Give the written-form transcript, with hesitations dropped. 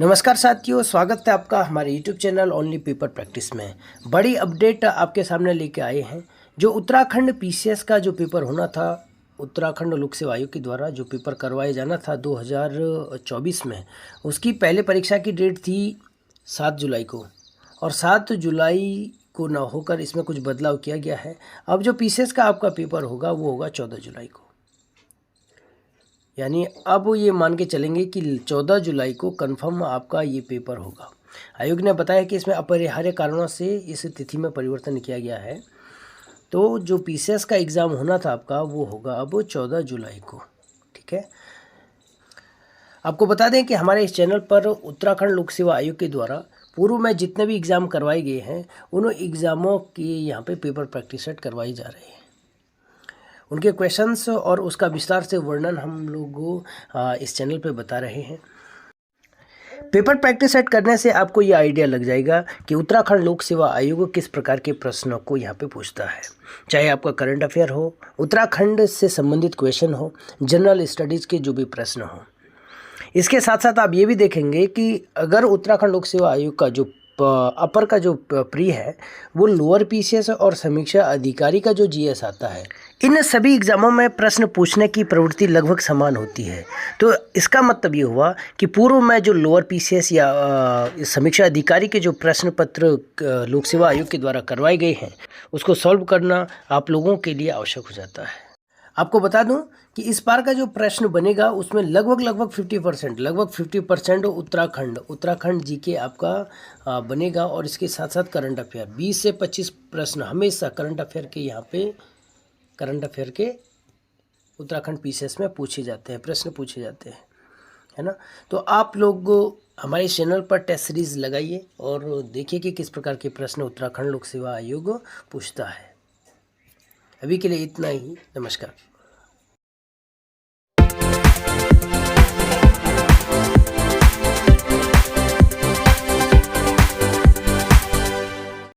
नमस्कार साथियों, स्वागत है आपका हमारे YouTube channel only paper practice में। बड़ी अपडेट आपके सामने लेके आए हैं। जो उत्तराखंड PCS का जो पेपर होना था, उत्तराखंड लोक सेवा आयोग के द्वारा जो पेपर करवाया जाना था 2024 में, उसकी पहले परीक्षा की डेट थी 7 जुलाई को, और 7 जुलाई को ना होकर इसमें कुछ बदलाव किया गया है। अब जो PCS का आपका पेपर होगा वो होगा 14 जुलाई को, यानी अब ये मान के चलेंगे कि 14 जुलाई को कंफर्म आपका ये पेपर होगा। आयोग ने बताया कि इसमें अपरिहार्य कारणों से इस तिथि में परिवर्तन किया गया है। तो जो PCS का एग्ज़ाम होना था आपका वो होगा अब 14 जुलाई को। ठीक है, आपको बता दें कि हमारे इस चैनल पर उत्तराखंड लोक सेवा आयोग के द्वारा पूर्व में जितने भी एग्ज़ाम करवाए गए हैं उन एग्ज़ामों की यहाँ पे पेपर प्रैक्टिस सेट करवाई जा रही है। उनके क्वेश्चंस और उसका विस्तार से वर्णन हम लोग इस चैनल पे बता रहे हैं। पेपर प्रैक्टिस सेट करने से आपको ये आइडिया लग जाएगा कि उत्तराखंड लोक सेवा आयोग किस प्रकार के प्रश्नों को यहाँ पे पूछता है। चाहे आपका करंट अफेयर हो, उत्तराखंड से संबंधित क्वेश्चन हो, जनरल स्टडीज़ के जो भी प्रश्न हो। इसके साथ साथ आप ये भी देखेंगे कि अगर उत्तराखंड लोक सेवा आयोग का जो अपर का जो प्री है वो लोअर PCS और समीक्षा अधिकारी का जो GS आता है, इन सभी एग्ज़ामों में प्रश्न पूछने की प्रवृत्ति लगभग समान होती है। तो इसका मतलब ये हुआ कि पूर्व में जो लोअर PCS या समीक्षा अधिकारी के जो प्रश्न पत्र लोक सेवा आयोग के द्वारा करवाए गए हैं उसको सॉल्व करना आप लोगों के लिए आवश्यक हो जाता है। आपको बता दूं कि इस बार का जो प्रश्न बनेगा उसमें लगभग 50% उत्तराखंड GK आपका बनेगा, और इसके साथ साथ करंट अफेयर 20 से 25 प्रश्न हमेशा करंट अफेयर के यहाँ पे उत्तराखंड PCS में पूछे जाते हैं, प्रश्न पूछे जाते हैं, है ना। तो आप लोग हमारे चैनल पर टेस्ट सीरीज़ लगाइए और देखिए कि किस प्रकार के प्रश्न उत्तराखंड लोक सेवा आयोग पूछता है। अभी के लिए इतना ही, नमस्कार।